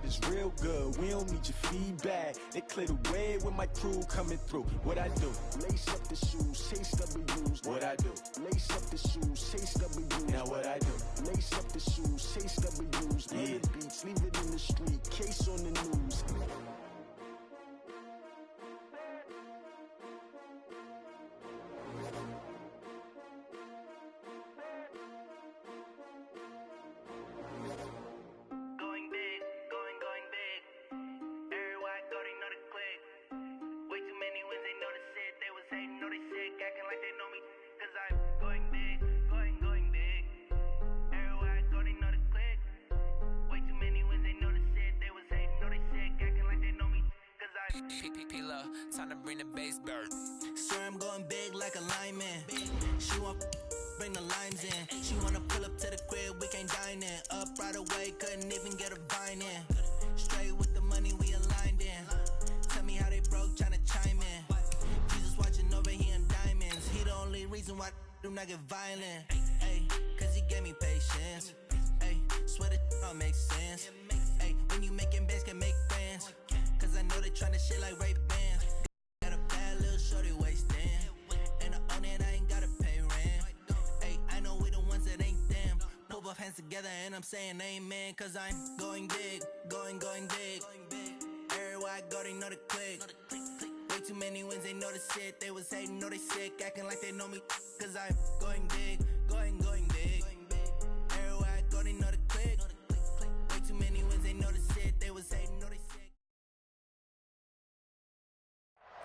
is real good. We don't need your feedback. They clear the way with my crew coming through. What I do? Lace up the shoes, chase W's. What I do? Lace up the shoes, chase W's. Now what I do? Lace up the shoes, chase W's. Yeah. The beats, leave it in the street, case on the news. Time to bring the bass bird. Sir, I'm going big like a lineman. She want bring the limes in. She wanna pull up to the crib, we can't dine in. Up right away, couldn't even get a vine in. Straight with the money we aligned in. Tell me how they broke, tryna chime in. Jesus watching over here in diamonds. He the only reason why I do not get violent. Ay, cause he gave me patience. Ay, swear that all makes sense. Ay, when you making bands can make friends. Cause I know they tryna shit like Ray-Bans. Got a bad little shorty wasting. And I own it, I ain't gotta pay rent. Ay, I know we the ones that ain't them. Put both hands together and I'm saying amen. Cause I'm going big, going big. Everywhere I go, they know the click. Way too many wins, they know the shit. They was hating, know they sick, acting like they know me. Cause I'm going big, going big. Everywhere I go, they know the click. Way too many wins, they know the shit. They was hating, know they sick.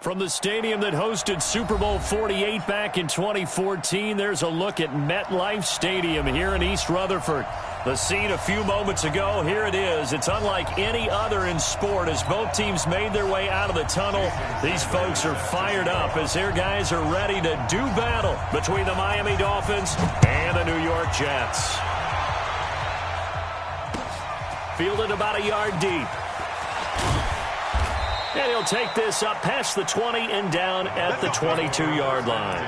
From the stadium that hosted Super Bowl 48 back in 2014, there's a look at MetLife Stadium here in East Rutherford. The scene a few moments ago, here it is. It's unlike any other in sport as both teams made their way out of the tunnel. These folks are fired up as their guys are ready to do battle between the Miami Dolphins and the New York Jets. Fielded about a yard deep. And he'll take this up past the 20 and down at the 22-yard line.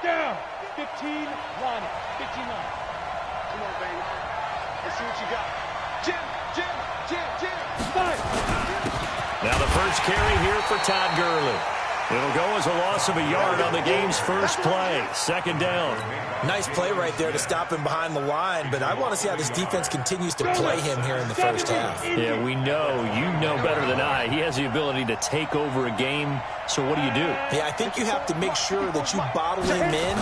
Down. 15 line. 15 line. Come on, baby. Let's see what you got. Jim. Now the first carry here for Todd Gurley. It'll go as a loss of a yard on the game's first play. Second down. Nice play right there to stop him behind the line, but I want to see how this defense continues to play him here in the first half. Yeah, we know. You know better than I. He has the ability to take over a game, so what do you do? Yeah, I think you have to make sure that you bottle him in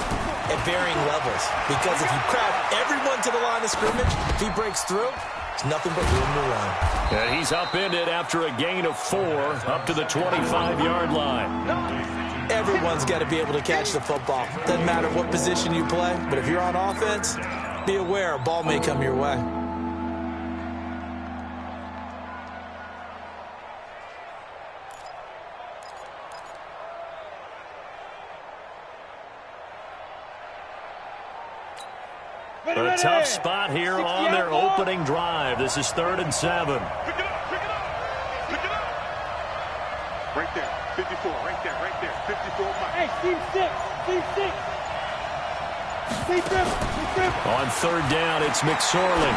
at varying levels, because if you crowd everyone to the line of scrimmage, if he breaks through, it's nothing but room to run. Yeah, he's upended after a gain of 4 up to the 25-yard line. Everyone's got to be able to catch the football. Doesn't matter what position you play, but if you're on offense, be aware a ball may come your way. A tough spot here on their opening drive. This is 3rd and 7. Pick it up. Right there, 54, right there, 54. Hey, team 6. On 3rd down, it's McSorley.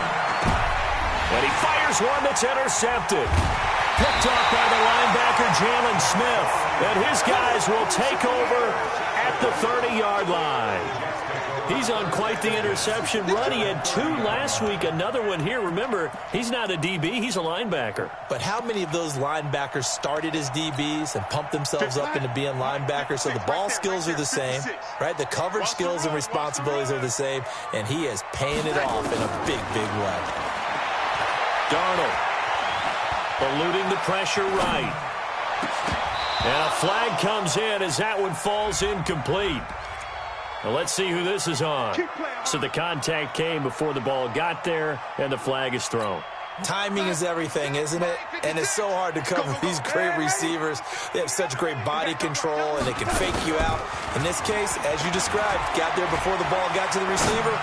And he fires one that's intercepted. Picked off by the linebacker, Jalen Smith. And his guys will take over at the 30-yard line. He's on quite the interception run. He had 2 last week, another one here. Remember, he's not a DB, he's a linebacker. But how many of those linebackers started as DBs and pumped themselves up into being linebackers? So the ball skills are the same, right? The coverage skills and responsibilities are the same, and he is paying it off in a big way. Darnold eluding the pressure right. And a flag comes in as that one falls incomplete. Well, let's see who this is on. So the contact came before the ball got there, and the flag is thrown. Timing is everything, isn't it? And it's so hard to cover these great receivers. They have such great body control, and they can fake you out. In this case, as you described, got there before the ball got to the receiver.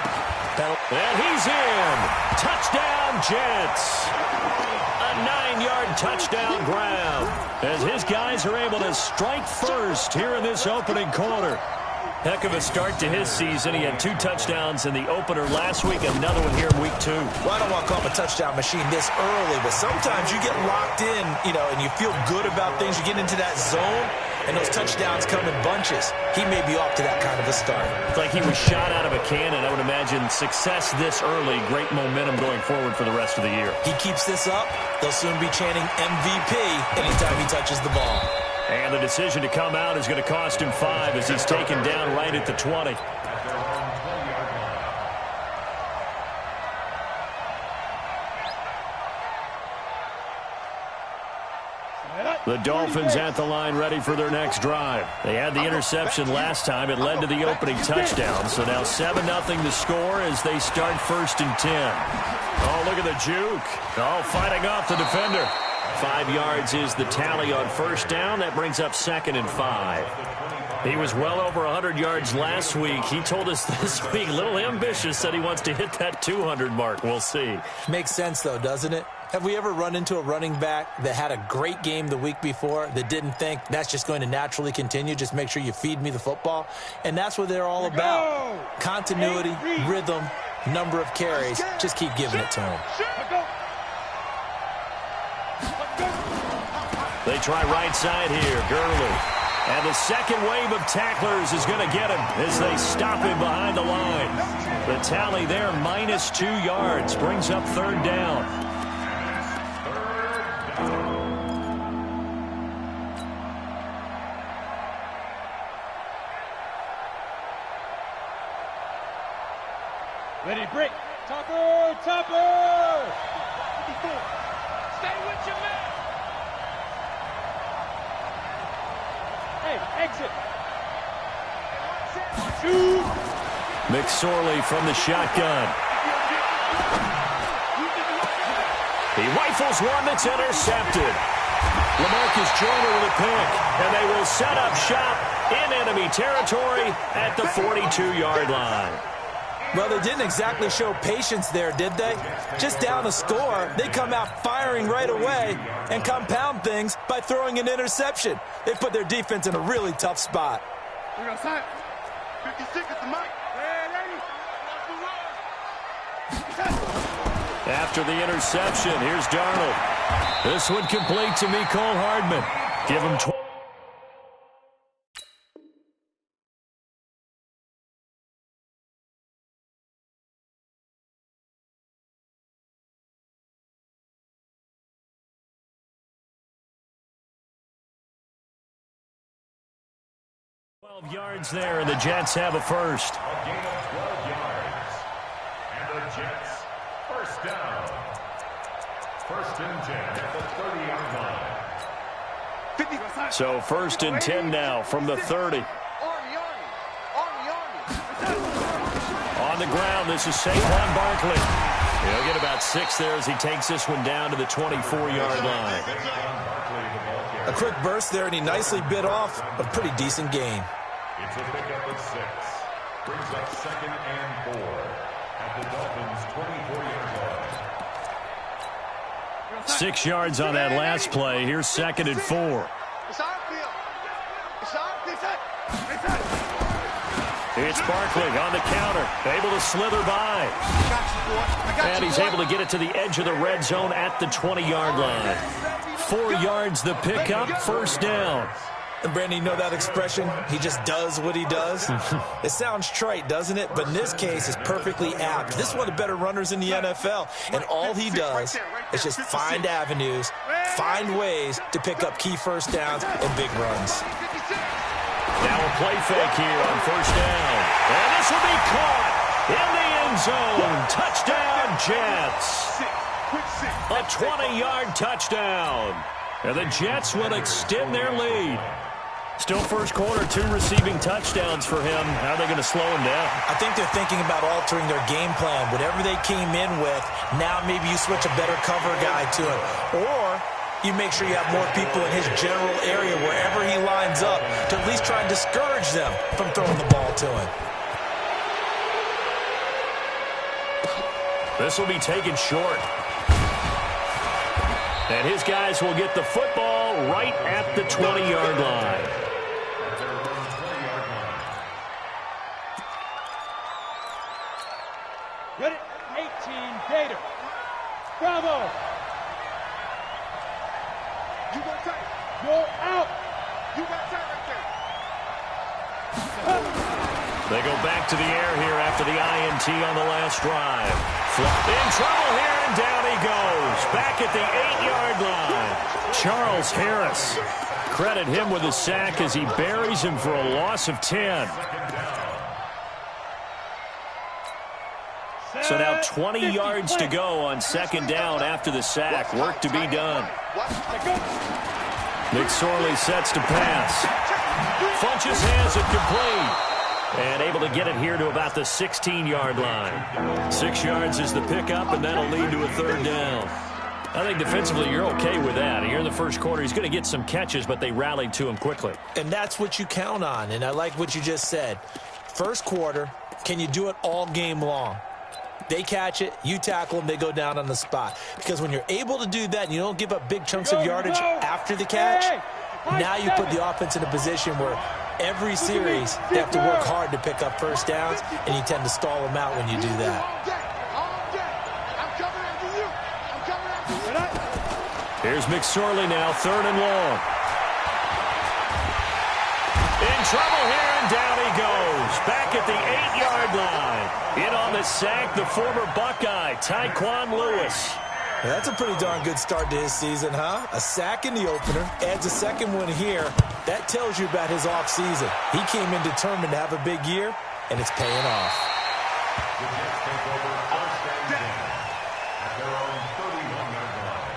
And he's in. Touchdown, Jets. 9-yard touchdown grab as his guys are able to strike first here in this opening quarter. Heck of a start to his season. He had 2 touchdowns in the opener last week, another one here in week 2. Well, I don't want to call him a touchdown machine this early, but sometimes you get locked in, and you feel good about things. You get into that zone, and those touchdowns come in bunches. He may be off to that kind of a start. It's like he was shot out of a cannon. I would imagine success this early, great momentum going forward for the rest of the year. He keeps this up, they'll soon be chanting MVP anytime he touches the ball. And the decision to come out is going to cost him 5 as he's taken down right at the 20. The Dolphins at the line ready for their next drive. They had the interception last time. It led to the opening touchdown. So now 7-0 to score as they start 1st and 10. Oh, look at the juke. Oh, fighting off the defender. 5 yards is the tally on 1st down. That brings up 2nd and 5. He was well over 100 yards last week. He told us this week, a little ambitious, said he wants to hit that 200 mark. We'll see. Makes sense, though, doesn't it? Have we ever run into a running back that had a great game the week before that didn't think that's just going to naturally continue? Just make sure you feed me the football. And that's what they're all about. Continuity, rhythm, number of carries. Just keep giving it to him. They try right side here. Gurley. And the second wave of tacklers is going to get him as they stop him behind the line. The tally there, -2 yards, brings up 3rd down. Ready, break. Topper! Topper! 54. Stay with your man. Hey, exit. Shoot. McSorley from the shotgun. He rifles one that's intercepted. LaMarcus Joyner with a pick, and they will set up shop in enemy territory at the 42-yard line. Well, they didn't exactly show patience there, did they? Just down a score, they come out firing right away and compound things by throwing an interception. They put their defense in a really tough spot. 56 at the mic. After the interception, here's Darnold. This one complete to Mecole Hardman. Give him 12 yards there, and the Jets have a first. A gain of 12 yards. And the Jets, 1st down. 1st and 10 at the 30-yard line. So 1st and 10 now from the 30. On the ground, this is Saquon Barkley. He'll get about 6 there as he takes this one down to the 24-yard line. A quick burst there, and he nicely bit off a pretty decent gain. It's a pickup of 6. Brings up 2nd and 4 at the Dolphins' 24-yard line. 6 yards on that last play. Here's 2nd and 4. It's Barkley on the counter, able to slither by. And he's able to get it to the edge of the red zone at the 20-yard line. 4 yards the pickup, 1st down. And Brandon, you know that expression? He just does what he does? It sounds trite, doesn't it? But in this case, it's perfectly apt. This is one of the better runners in the NFL. And all he does is just find avenues, find ways to pick up key 1st downs and big runs. Now a play fake here on 1st down. And this will be caught in the end zone. Touchdown, Jets. A 20-yard touchdown. And the Jets will extend their lead. Still 1st quarter, 2 receiving touchdowns for him. How are they going to slow him down? I think they're thinking about altering their game plan. Whatever they came in with, now maybe you switch a better cover guy to him. Or you make sure you have more people in his general area wherever he lines up to at least try and discourage them from throwing the ball to him. This will be taken short. And his guys will get the football right at the 20-yard line. Ready? 18, Gator. Bravo. You got tight. You're out. You got tight right there. They go back to the air here after the INT on the last drive. In trouble here, and down he goes. Back at the 8-yard line. Charles Harris. Credit him with a sack as he buries him for a loss of 10. So now 20 yards to go on second down after the sack. Work to be done. McSorley sets to pass. Funches has it complete. And able to get it here to about the 16-yard line. 6 yards is the pickup, and that'll lead to a third down. I think defensively you're okay with that. Here in the first quarter, he's going to get some catches, but they rallied to him quickly. And that's what you count on, and I like what you just said. First quarter, can you do it all game long? They catch it, you tackle them, they go down on the spot. Because when you're able to do that and you don't give up big chunks of yardage after the catch, now you put the offense in a position where every series they have to work hard to pick up first downs, and you tend to stall them out when you do that. Here's McSorley now, third and long. In trouble here, and down he goes. Back at the 8-yard line. In on the sack, the former Buckeye, Tyquan Lewis. Well, that's a pretty darn good start to his season, huh? A sack in the opener, adds a second one here. That tells you about his offseason. He came in determined to have a big year, and it's paying off. The Jets take over first and 10 at their own 31-yard line.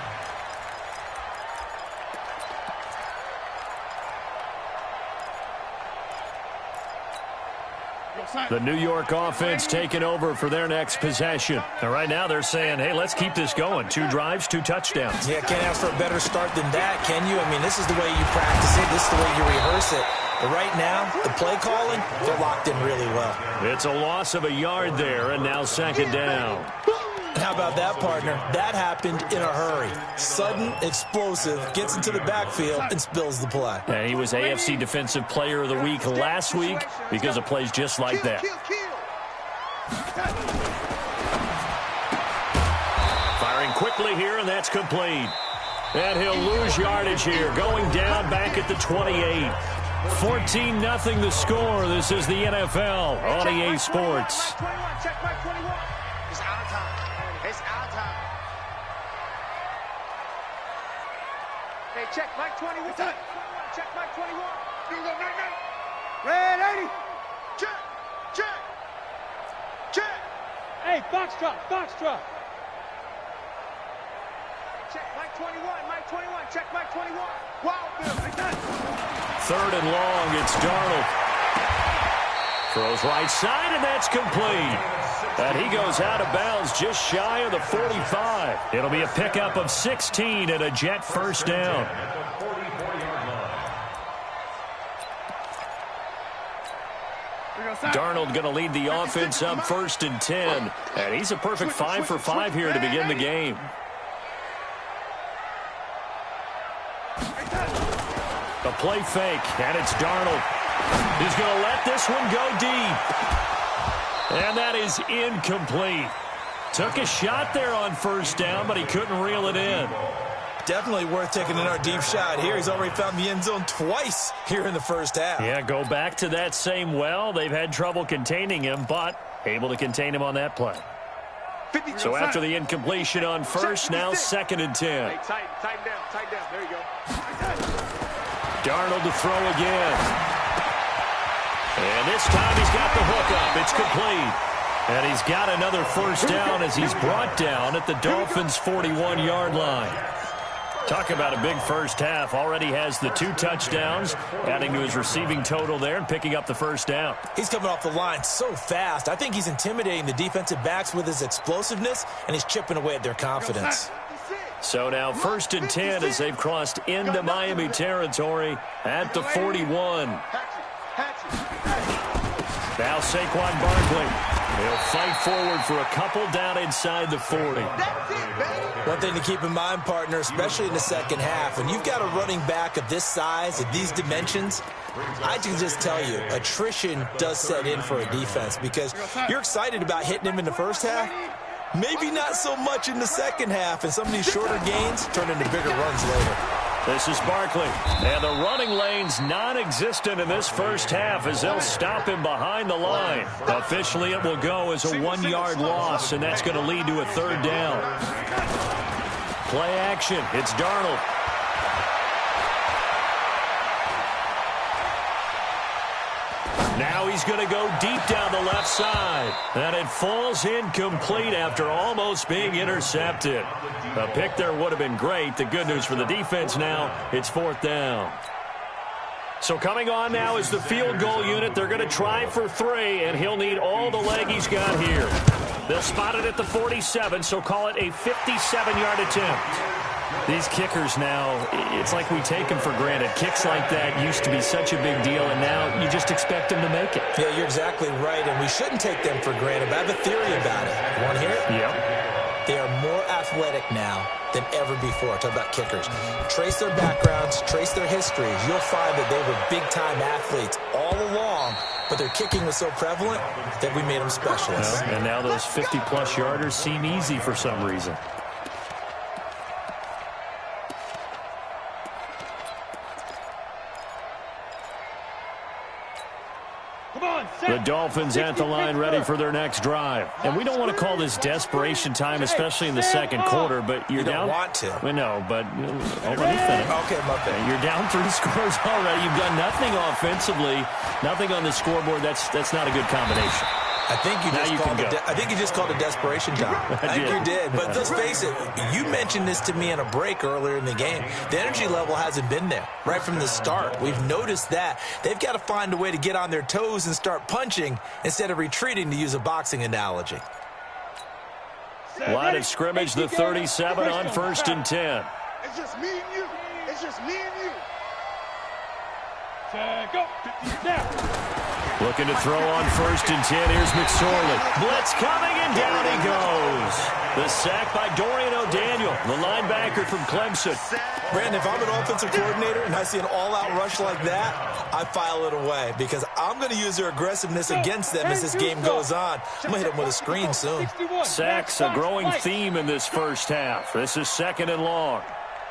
The New York offense taking over for their next possession. And right now they're saying, hey, let's keep this going. 2 drives, 2 touchdowns. Yeah, can't ask for a better start than that, can you? I mean, this is the way you practice it. This is the way you rehearse it. But right now, the play calling, they're locked in really well. It's a loss of a yard there, and now second down. How about that, partner? That happened in a hurry. Sudden, explosive, gets into the backfield, and spills the play. And he was AFC Defensive Player of the Week last week because of plays just like that. Firing quickly here, and that's complete. And he'll lose yardage here, going down back at the 28. 14-0 the score. This is the NFL on EA Sports. Check Mike 21. Check Mike 21. Here we go, night. Red 80. Check. Hey, box drop. Check Mike 21. Check Mike 21. Wow, Bill. Third and long, it's Darnold. Throws right side, and that's complete. And he goes out of bounds just shy of the 45. It'll be a pickup of 16 and a Jet first down. Darnold going to lead the offense up first and 10. And he's a perfect 5 for 5 here to begin the game. A play fake, and it's Darnold. He's going to let this one go deep. And that is incomplete. Took a shot there on first down, but he couldn't reel it in. Definitely worth taking another deep shot here. He's already found the end zone twice here in the first half. Yeah, go back to that same well. They've had trouble containing him, but able to contain him on that play. So after the incompletion on first, now second and 10. Hey, tighten down. There you go. Darnold to throw again. And this time he's got the hook up. It's complete. And he's got another first down as he's brought down at the Dolphins' 41-yard line. Talk about a big first half. Already has the 2 touchdowns, adding to his receiving total there and picking up the first down. He's coming off the line so fast. I think he's intimidating the defensive backs with his explosiveness, and he's chipping away at their confidence. So now first and 10 as they've crossed into Miami territory at the 41. Now Saquon Barkley. They'll fight forward for a couple down inside the 40. One thing to keep in mind, partner, especially in the second half, when you've got a running back of this size, of these dimensions, I can just tell you, attrition does set in for a defense because you're excited about hitting him in the first half. Maybe not so much in the second half, and some of these shorter gains turn into bigger runs later. This is Barkley, and the running lane's non-existent in this first half as they'll stop him behind the line. Officially, it will go as a 1-yard loss, and that's going to lead to a third down. Play action. It's Darnold. Now he's going to go deep down the left side. And it falls incomplete after almost being intercepted. A pick there would have been great. The good news for the defense now, it's fourth down. So coming on now is the field goal unit. They're going to try for 3, and he'll need all the leg he's got here. They'll spot it at the 47, so call it a 57-yard attempt. These kickers now, it's like we take them for granted. Kicks like that used to be such a big deal, and now you just expect them to make it. Yeah, you're exactly right, and we shouldn't take them for granted. But I have a theory about it. You want to hear it? Yep. They are more athletic now than ever before. Talk about kickers. Trace their backgrounds, trace their histories. You'll find that they were big-time athletes all along, but their kicking was so prevalent that we made them specialists. And now those 50-plus yarders seem easy for some reason. The Dolphins at the line ready for their next drive. And we don't want to call this desperation time, especially in the second quarter, but you're down. You don't want to. We know, but let me finish. Okay, my bad. You're down 3 scores already. You've done nothing offensively, nothing on the scoreboard. That's not a good combination. I think you just called it desperation time. I think you did. But let's face it, you mentioned this to me in a break earlier in the game. The energy level hasn't been there right from the start. We've noticed that. They've got to find a way to get on their toes and start punching instead of retreating, to use a boxing analogy. Line of scrimmage, the 37 on 1st and 10. It's just me and you. It's just me and you. Go. Now. Looking to throw on 1st and 10. Here's McSorley. Blitz coming, and down he goes. The sack by Dorian O'Daniel, the linebacker from Clemson. Brandon, if I'm an offensive coordinator and I see an all-out rush like that, I file it away because I'm going to use their aggressiveness against them as this game goes on. I'm going to hit them with a screen soon. Sacks, a growing theme in this first half. This is 2nd and long.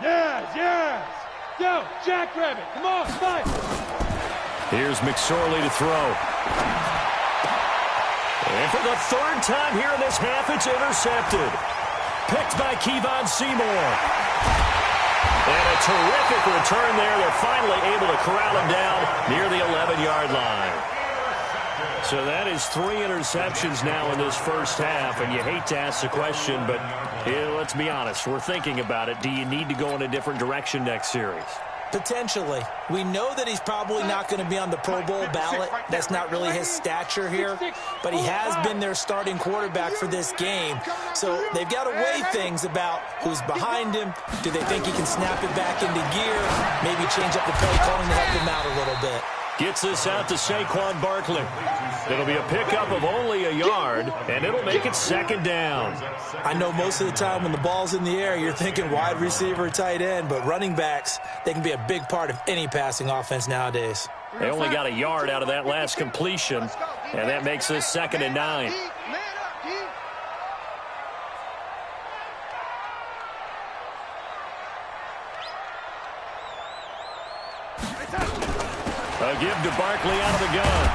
Yes. Go, Jackrabbit. Come on, fight. Here's McSorley to throw. And for the 3rd time here in this half, it's intercepted. Picked by Kevon Seymour. And a terrific return there. They're finally able to corral him down near the 11-yard line. So that is 3 interceptions now in this first half, and you hate to ask the question, but let's be honest. We're thinking about it. Do you need to go in a different direction next series? Potentially. We know that he's probably not going to be on the Pro Bowl ballot. That's not really his stature here. But he has been their starting quarterback for this game. So they've got to weigh things about who's behind him. Do they think he can snap it back into gear? Maybe change up the play calling to help him out a little bit. Gets this out to Saquon Barkley. It'll be a pickup of only a yard, and it'll make it 2nd down. I know most of the time when the ball's in the air, you're thinking wide receiver, tight end, but running backs, they can be a big part of any passing offense nowadays. They only got a yard out of that last completion, and that makes this 2nd and 9. A give to Barkley out of the gun.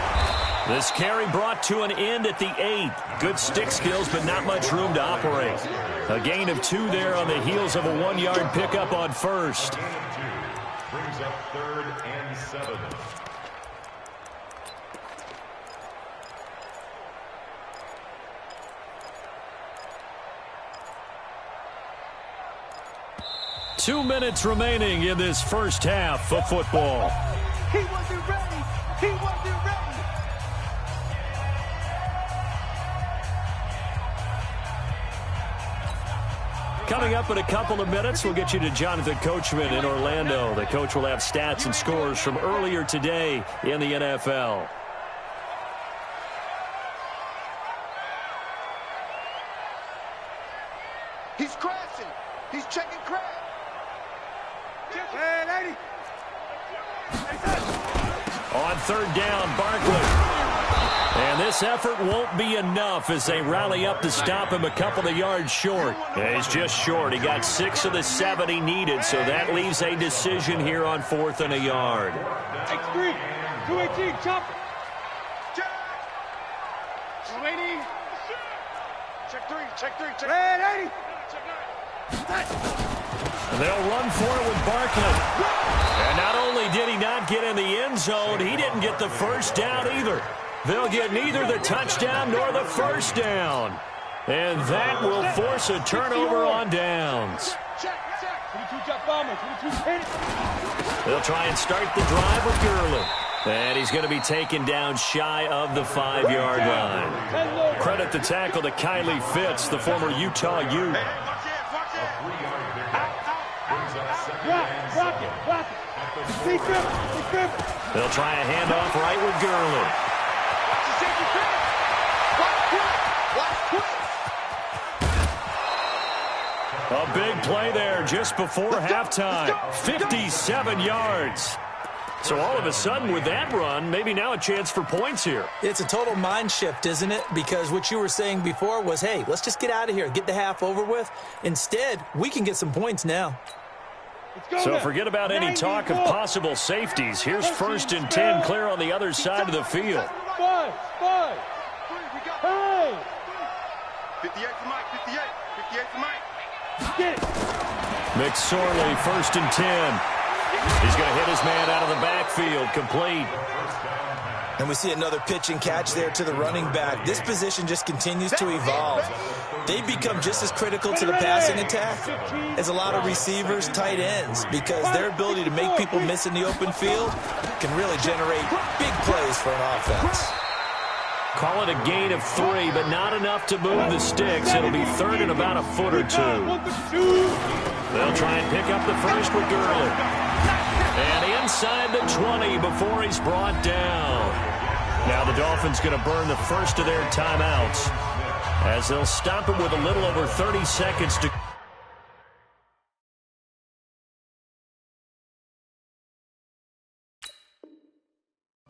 This carry brought to an end at the 8. Good stick skills, but not much room to operate. A gain of 2 there on the heels of a 1-yard pickup on 1st. Brings up 3rd and 7. Two minutes remaining in this first half of football. He wasn't ready. He wasn't ready. Coming up in a couple of minutes, we'll get you to Jonathan Coachman in Orlando. The coach will have stats and scores from earlier today in the NFL. On third down, Barkley. And this effort won't be enough as they rally up to stop him a couple of yards short. Yeah, he's just short. He got 6 of the 7 he needed, so that leaves a decision here on 4th and a yard. X3, 218, chopper. Check. 280. Check 3. Red 80. And they'll run for it with Barkley. And not only did he not get in the end zone, he didn't get the first down either. They'll get neither the touchdown nor the first down. And that will force a turnover on downs. They'll try and start the drive with Gurley. And he's going to be taken down shy of the 5-yard line. Credit the tackle to Kylie Fitz, the former Utah Ute. They'll try a handoff right with Gurley. A big play there just before halftime. 57 yards. So all of a sudden with that run, maybe now a chance for points here. It's a total mind shift, isn't it? Because what you were saying before was, hey, let's just get out of here, get the half over with. Instead, we can get some points now. So forget about any talk of possible safeties. Here's 1st and 10 clear on the other side of the field. 5. Hey! 58 for Mike, 58 for Mike. Get it. McSorley, 1st and 10. He's going to hit his man out of the backfield, complete. And we see another pitch and catch there to the running back. This position just continues to evolve. They become just as critical to the passing attack as a lot of receivers, tight ends, because their ability to make people miss in the open field can really generate big plays for an offense. Call it a gain of 3, but not enough to move the sticks. It'll be 3rd and about a foot or 2. They'll try and pick up the first with Gurley. And inside the 20 before he's brought down. Now the Dolphins going to burn the first of their timeouts as they'll stop him with a little over 30 seconds to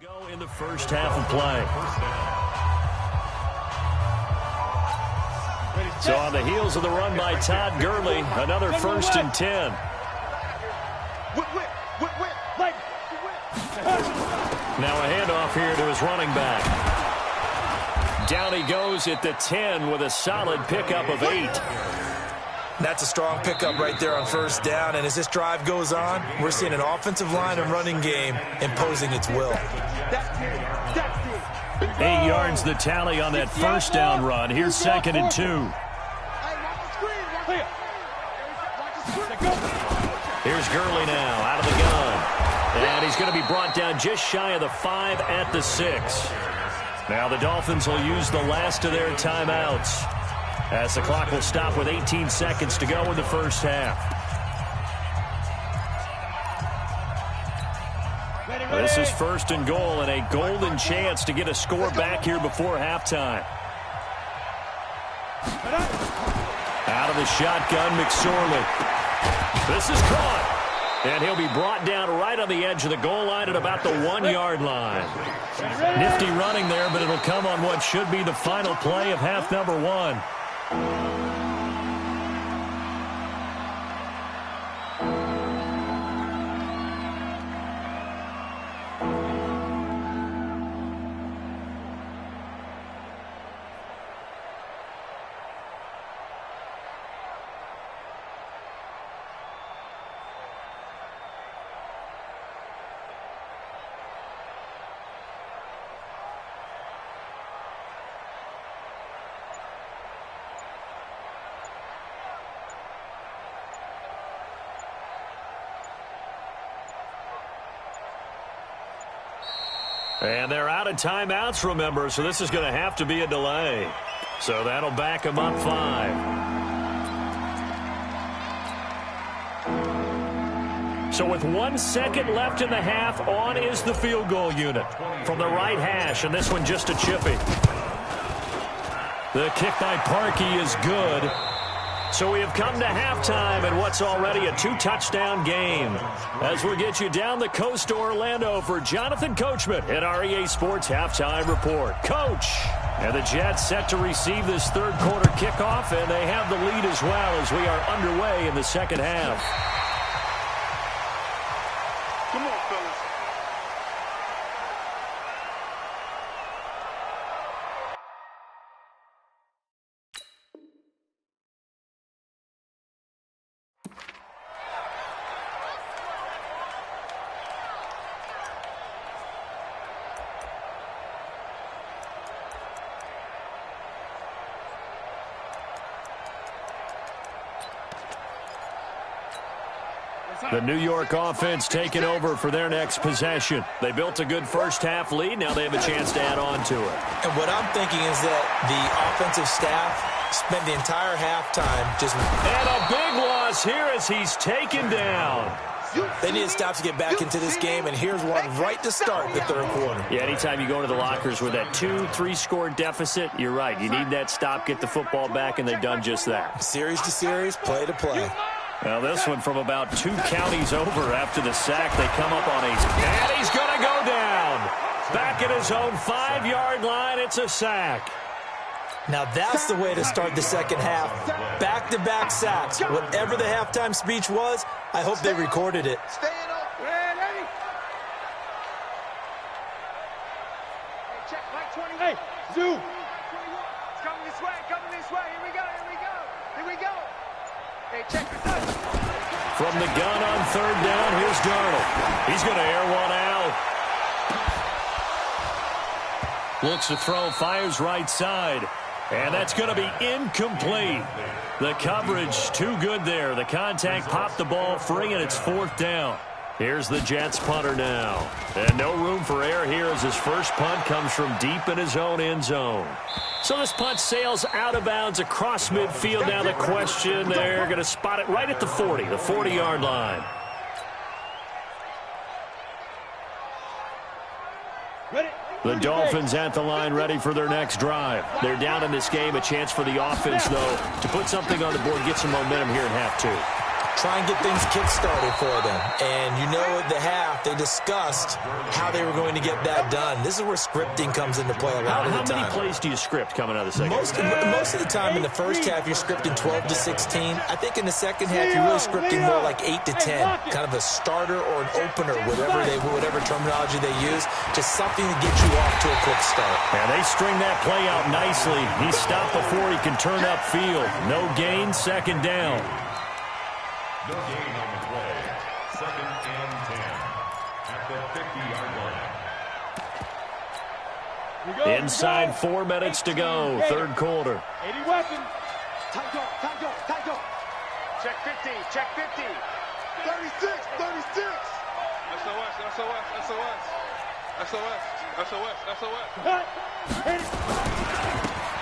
go in the first half of play. So on the heels of the run by Todd Gurley, another 1st and 10. Now a handoff here to his running back. Down he goes at the 10 with a solid pickup of 8. That's a strong pickup right there on 1st down. And as this drive goes on, we're seeing an offensive line and running game imposing its will. 8 yards the tally on that 1st down run. Here's 2nd and 2. Here's Gurley now out of the gun. And he's going to be brought down just shy of the 5 at the 6. Now the Dolphins will use the last of their timeouts as the clock will stop with 18 seconds to go in the first half. This is 1st and goal and a golden chance to get a score back here before halftime. Out of the shotgun, McSorley. This is caught. And he'll be brought down right on the edge of the goal line at about the 1-yard line. Nifty running there, but it'll come on what should be the final play of half number 1. And they're out of timeouts, remember, so this is going to have to be a delay. So that'll back them up 5. So with 1 second left in the half, on is the field goal unit from the right hash, and this one just a chippy. The kick by Parkey is good. So we have come to halftime in what's already a 2-touchdown game. As we get you down the coast to Orlando for Jonathan Coachman at our EA Sports Halftime Report. Coach! And the Jets set to receive this third quarter kickoff, and they have the lead as well as we are underway in the second half. Come on, fellas. The New York offense taking over for their next possession. They built a good first-half lead. Now they have a chance to add on to it. And what I'm thinking is that the offensive staff spent the entire halftime just... And a big loss here as he's taken down. They need to stop to get back into this game, and here's one right to start the third quarter. Yeah, anytime you go to the lockers with that 2-3 score deficit, you're right. You need that stop, get the football back, and they've done just that. Series to series, play to play. Now this one from about 2 counties over after the sack. They come up on and he's going to go down. Back at his own 5-yard line, it's a sack. Now that's the way to start the second half. Back-to-back sacks. Whatever the halftime speech was, I hope they recorded it. Hey, Zoo. It's coming this way, Here we go. Hey, check this out. From the gun on third down, here's Darnold. He's going to air one out. Looks to throw, fires right side. And that's going to be incomplete. The coverage too good there. The contact popped the ball free, and it's fourth down. Here's the Jets punter now. And no room for error here as his first punt comes from deep in his own end zone. So this punt sails out of bounds across midfield. Now the question, they're going to spot it right at the 40, the 40-yard line. The Dolphins at the line ready for their next drive. They're down in this game. A chance for the offense, though, to put something on the board, get some momentum here in half two. Try and get things kick-started for them. And you know at the half, they discussed how they were going to get that done. This is where scripting comes into play a lot of the time. How many plays do you script coming out of the second? Most of the time in the first half, you're scripting 12 to 16. I think in the second half, you're really scripting more like 8 to 10. Kind of a starter or an opener, whatever terminology they use. Just something to get you off to a quick start. And they string that play out nicely. He stopped before he can turn upfield. No gain, second down. No gain on the play. Second and 10 at the 50-yard line. Inside 4 minutes to go, third quarter. 80 weapon. Time go. Check 50. 36.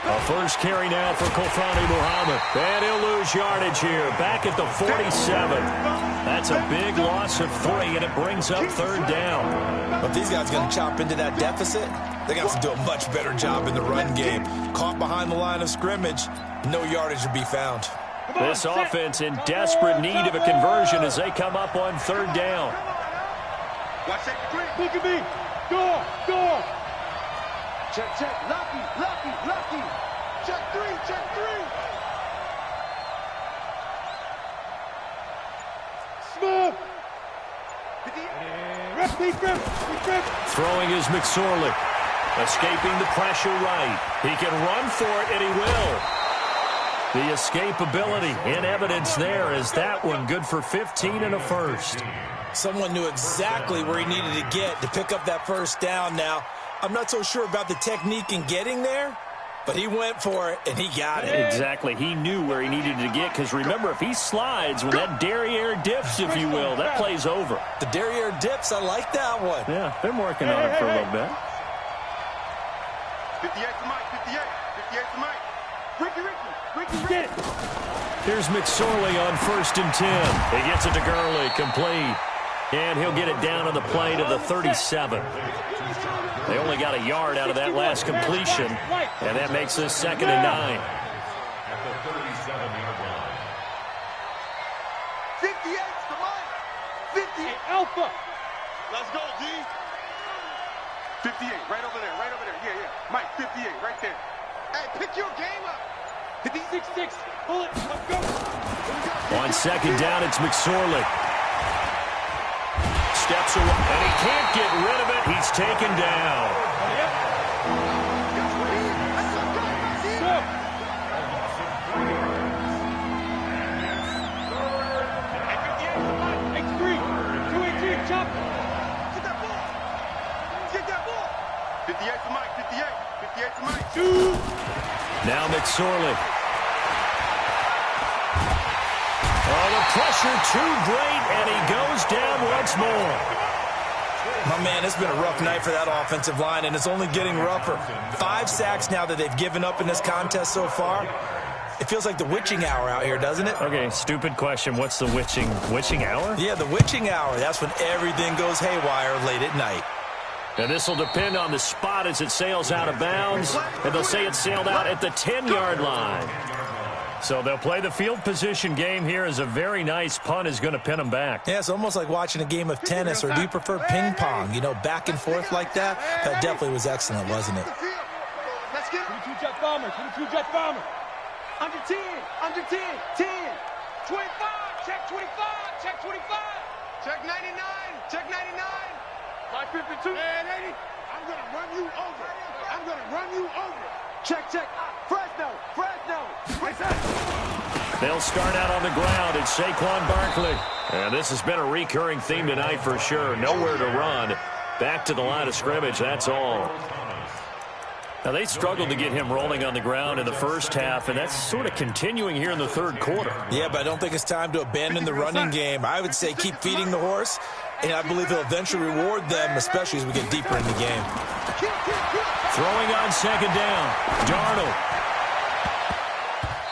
A first carry now for Kofani Muhammad. And he'll lose yardage here. Back at the 47. That's a big loss of 3, and it brings up third down. But these guys are going to chop into that deficit. They got to do a much better job in the run game. Caught behind the line of scrimmage, no yardage to be found. This offense in desperate need of a conversion as they come up on third down. Watch that grip. Look at me. Door. Check. Lucky. Check 3. Smooth. Grip. Throwing is McSorley. Escaping the pressure right. He can run for it, and he will. The escapability in evidence there as that one good for 15 and a first. Someone knew exactly where he needed to get to pick up that first down now. I'm not so sure about the technique in getting there, but he went for it, and he got it. Exactly. He knew where he needed to get, because remember, if he slides, when that derrière dips, if you will, that play's over. The derrière dips, I like that one. Yeah, they're working on it for a little bit. 58 to Mike. 58 to Mike. Ricky. Here's McSorley on 1st and 10. He gets it to Gurley, complete. And he'll get it down on the play to the 37. They only got a yard out of that last completion, and that makes this 2nd and 9. At the 37-yard line. Alpha. Let's go, D. 58, right over there, right over there. Yeah, yeah. Mike, 58, right there. Hey, pick your game up. 56-6. Pull it. Let's go. On second down, it's McSorley. Steps away, and he can't get rid of it. He's taken down. Make 3. 2-18. Chop. Get that ball. Get that ball. 58 for Mike, 58. 58 for Mike. Now McSorley. Oh, the pressure too great, and he goes down once more. My man, it's been a rough night for that offensive line, and it's only getting rougher. 5 sacks now that they've given up in this contest so far. It feels like the witching hour out here, doesn't it? Okay, stupid question. What's the witching hour? Yeah, the witching hour. That's when everything goes haywire late at night. And this will depend on the spot as it sails out of bounds, and they'll say it sailed out at the 10-yard line. So they'll play the field position game here as a very nice punt is going to pin them back. Yeah, it's almost like watching a game of tennis, or do you prefer ping pong? You know, back and forth like that? That definitely was excellent, wasn't it? Let's get it. 22 jet bomber. 22 jet bomber. Under 10. Under 10. 10. 25. Check 25. Check 25. Check 99. Check 99. 552. And 80. I'm going to run you over. I'm going to run you over. Check, check. Fresno. Fresno. They'll start out on the ground. It's Saquon Barkley. And this has been a recurring theme tonight for sure. Nowhere to run. Back to the line of scrimmage, that's all. Now, they struggled to get him rolling on the ground in the first half, and that's sort of continuing here in the third quarter. Yeah, but I don't think it's time to abandon the running game. I would say keep feeding the horse, and I believe he'll eventually reward them, especially as we get deeper in the game. Throwing on second down. Darnold.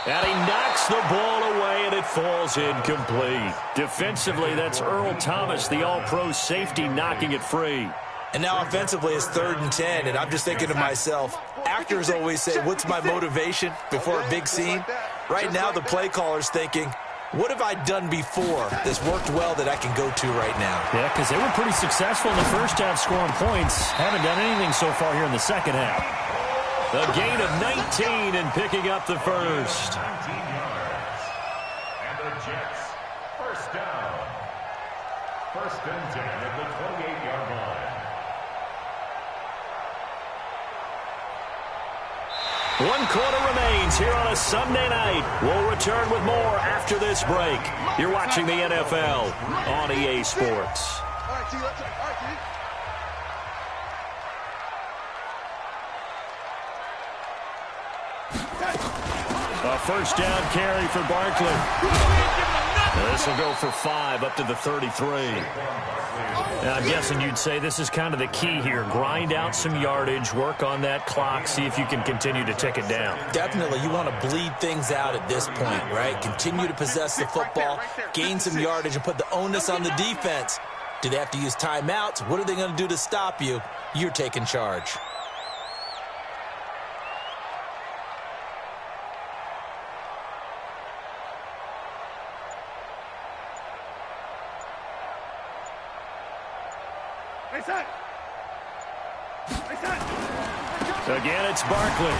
And he knocks the ball away, and it falls incomplete. Defensively, that's Earl Thomas, the all-pro safety, knocking it free. And now offensively, it's 3rd and 10, and I'm just thinking to myself, actors always say, what's my motivation before a big scene? Right now, the play caller's thinking, what have I done before that's worked well that I can go to right now? Yeah, because they were pretty successful in the first half scoring points. Haven't done anything so far here in the second half. A gain of 19 and picking up the first. 19 yards. And the Jets, first down. 1st and 10 at the 28-yard line. One quarter remains here on a Sunday night. We'll return with more after this break. You're watching the NFL on EA Sports. All right, T, let's go. All right, T. A first down carry for Barkley. This will go for 5 up to the 33. Now, I'm guessing you'd say this is kind of the key here. Grind out some yardage, work on that clock, see if you can continue to tick it down. Definitely, you want to bleed things out at this point, right? Continue to possess the football, gain some yardage, and put the onus on the defense. Do they have to use timeouts? What are they going to do to stop you? You're taking charge. Again, it's Barkley.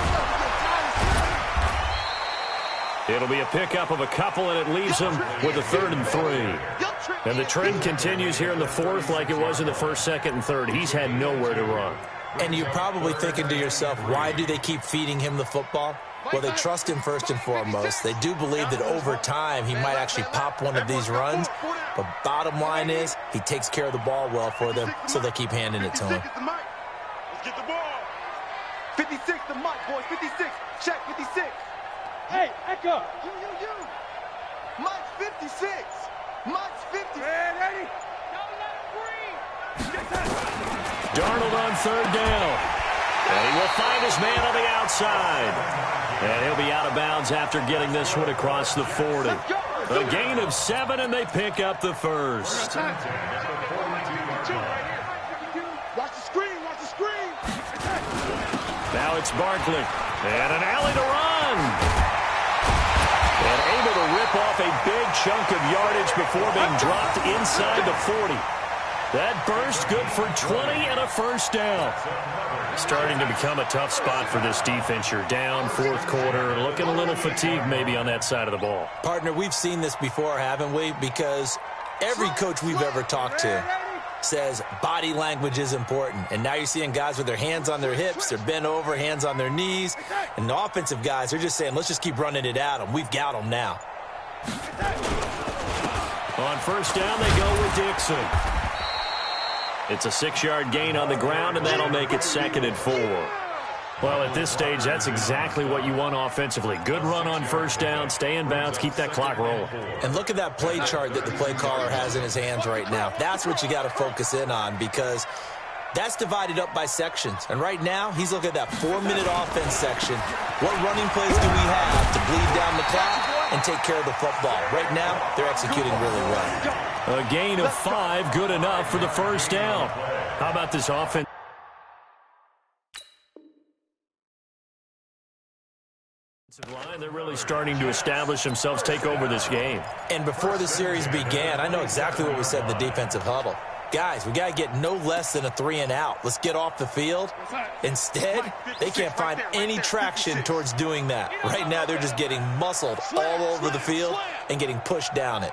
It'll be a pickup of a couple, and it leaves them with a 3rd and 3. And the trend continues here in the 4th like it was in the 1st, 2nd, and 3rd. He's had nowhere to run. And you're probably thinking to yourself, why do they keep feeding him the football? Well, they trust him first and foremost. They do believe that over time he might actually pop one of these runs. But bottom line is he takes care of the ball well for them, so they keep handing it to him. Let's get the ball. 56 to Mike, boys. 56. Check 56. Hey, Echo. You. Mike's 56. Mike's 50. And Eddie. Darnold on 3rd down. And he will find his man on the outside. And he'll be out of bounds after getting this one across the 40. A gain of 7, and they pick up the first. Watch the screen. Watch the screen. Now it's Barkley. And an alley to run. And able to rip off a big chunk of yardage before being dropped inside the 40. That burst good for 20 and a first down. Starting to become a tough spot for this defense. You're down fourth quarter, looking a little fatigued maybe on that side of the ball. Partner, we've seen this before, haven't we? Because every coach we've ever talked to says body language is important. And now you're seeing guys with their hands on their hips, they're bent over, hands on their knees. And the offensive guys are just saying, let's just keep running it at them. We've got them now. On first down, they go with Dixon. It's a 6-yard gain on the ground, and that'll make it 2nd and 4. Well, at this stage, that's exactly what you want offensively. Good run on first down, stay in bounds, keep that clock rolling. And look at that play chart that the play caller has in his hands right now. That's what you got to focus in on, because that's divided up by sections. And right now, he's looking at that 4-minute offense section. What running plays do we have to bleed down the clock and take care of the football? Right now, they're executing really well. A gain of 5, good enough for the first down. How about this offense? Line, they're really starting to establish themselves, take over this game. And before the series began, I know exactly what we said in the defensive huddle. Guys, we got to get no less than a 3-and-out. Let's get off the field. Instead, they can't find any traction towards doing that. Right now, they're just getting muscled all over the field and getting pushed down it.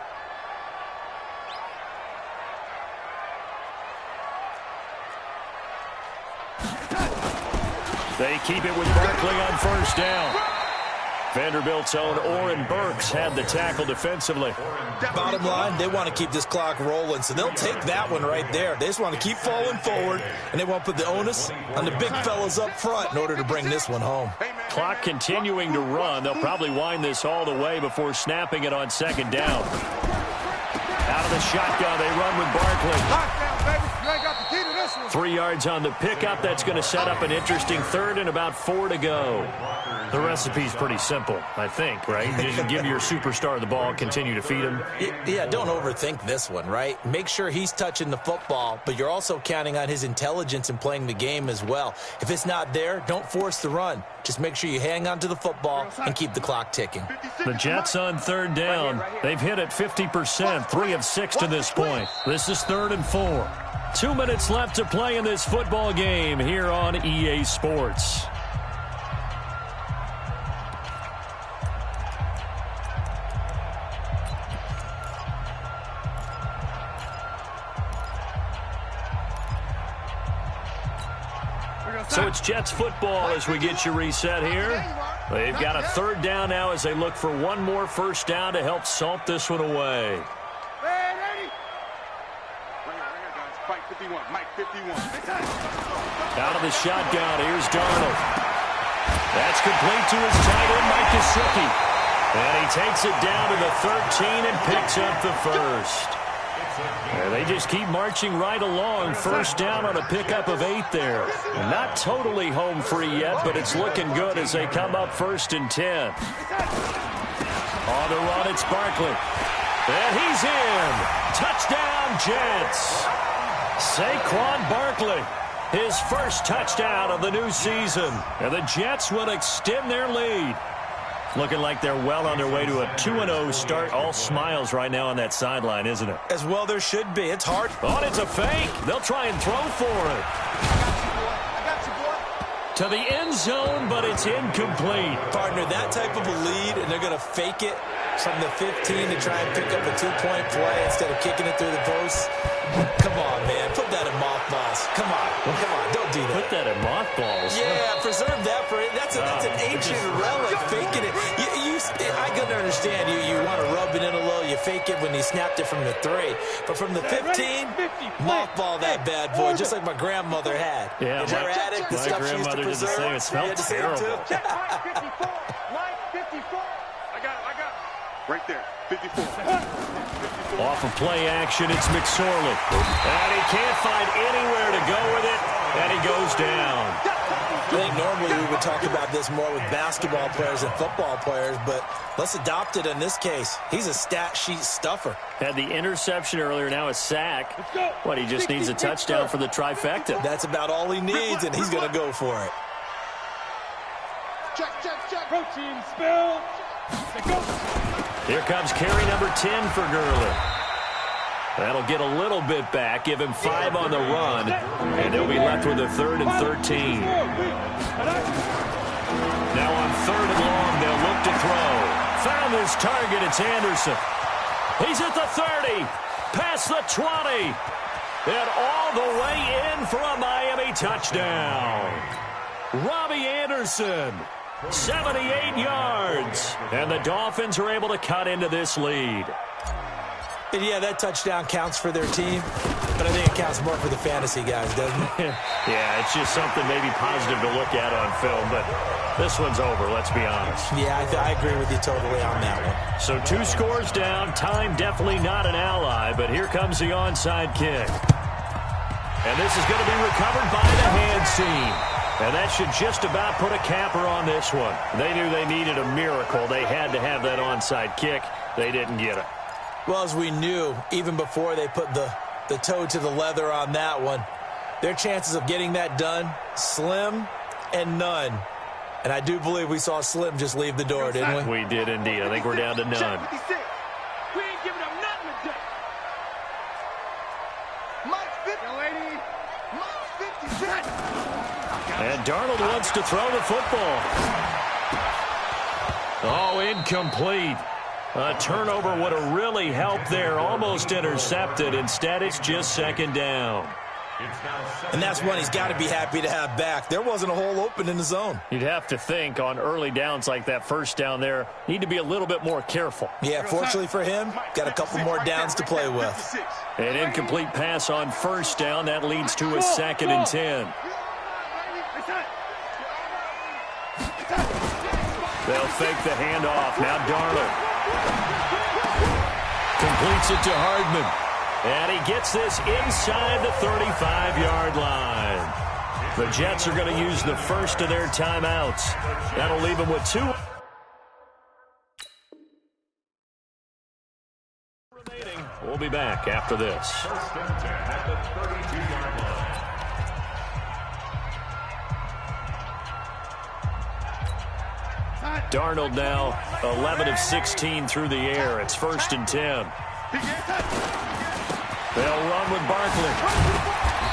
They keep it with Barkley on first down. Vanderbilt's own Oren Burks had the tackle defensively. Bottom line, they want to keep this clock rolling, so they'll take that one right there. They just want to keep falling forward, and they want to put the onus on the big fellas up front in order to bring this one home. Clock continuing to run. They'll probably wind this all the way before snapping it on 2nd down. Out of the shotgun, they run with Barkley. 3 yards on the pickup. That's going to set up an interesting 3rd and about 4 to go. The recipe's pretty simple, I think, right? You just give your superstar the ball, continue to feed him. Yeah, don't overthink this one, right? Make sure he's touching the football, but you're also counting on his intelligence in playing the game as well. If it's not there, don't force the run. Just make sure you hang on to the football and keep the clock ticking. The Jets on 3rd down. They've hit it 50%, 3 of 6 to this point. This is 3rd and 4. 2 minutes left to play in this football game here on EA Sports. So it's Jets football as we get you reset here. They've got a 3rd down now as they look for one more first down to help salt this one away. Out of the shotgun, here's Darnold. That's complete to his tight end, Mike Gesicki. And he takes it down to the 13 and picks up the first. And they just keep marching right along. First down on a pickup of 8 there. Not totally home free yet, but it's looking good as they come up 1st and 10. On the run, it's Barkley. And he's in. Touchdown, Jets. Saquon Barkley, his first touchdown of the new season. And the Jets will extend their lead. Looking like they're well on their way to a 2-0 start. All smiles right now on that sideline, isn't it? As well there should be. It's hard. Oh, it's a fake. They'll try and throw for it. To the end zone, but it's incomplete. Partner, that type of a lead, and they're going to fake it from the 15 to try and pick up a 2-point play instead of kicking it through the post. Come on, man. Put that in mothballs. Come on. Don't do that. Put that in mothballs. Yeah, preserve that for it. That's an ancient relic. Faking it. I couldn't understand. You want to rub it in a little. You fake it when you snapped it from the 3. But from the 15, mothball that bad boy, just like my grandmother had. Yeah, my grandmother did the same. It smelled terrible. Right there, 54. Off of play action, it's McSorley. And he can't find anywhere to go with it, and he goes down. I think normally we would talk about this more with basketball players and football players, but let's adopt it in this case. He's a stat sheet stuffer. Had the interception earlier, now a sack. He just needs a touchdown for the trifecta. That's about all he needs, and he's going to go for it. Check. Protein spill. Here comes carry number 10 for Gurley. That'll get a little bit back, give him 5 on the run, and they'll be left with a 3rd and 13. Now on 3rd and long, they'll look to throw. Found his target, it's Anderson. He's at the 30, past the 20, and all the way in for a Miami touchdown. Robbie Anderson, 78 yards, and the Dolphins are able to cut into this lead. And yeah, that touchdown counts for their team, but I think it counts more for the fantasy guys, doesn't it? Yeah, it's just something maybe positive to look at on film, but this one's over, let's be honest. Yeah, I agree with you totally on that one. So 2 scores down, time definitely not an ally, but here comes the onside kick. And this is going to be recovered by the hands team. And that should just about put a capper on this one. They knew they needed a miracle. They had to have that onside kick. They didn't get it. Well, as we knew, even before they put the toe to the leather on that one, their chances of getting that done, slim and none. And I do believe we saw Slim just leave the door, didn't we? We did indeed. I think we're down to none. We ain't giving them nothing today. Mike 50. Lady. Mike 56. And Darnold wants to throw the football. Oh, incomplete. A turnover would have really helped there. Almost intercepted. Instead, it's just 2nd down. And that's one he's got to be happy to have back. There wasn't a hole open in the zone. You'd have to think on early downs like that, 1st down there, need to be a little bit more careful. Yeah, fortunately for him, got a couple more downs to play with. An incomplete pass on 1st down. That leads to a 2nd and 10. They'll fake the handoff. Now Darnold completes it to Hardman. And he gets this inside the 35-yard line. The Jets are going to use the first of their timeouts. That'll leave them with 2 remaining. We'll be back after this. 1st and 10 at the 32-yard line. Darnold now 11 of 16 through the air. It's 1st and 10. They'll run with Barkley.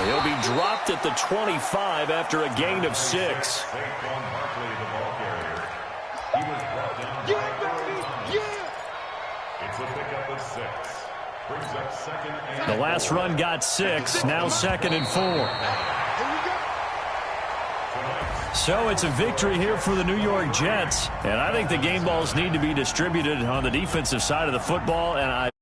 He'll be dropped at the 25 after a gain of 6. The last run got 6. Now 2nd and 4. So it's a victory here for the New York Jets. And I think the game balls need to be distributed on the defensive side of the football. And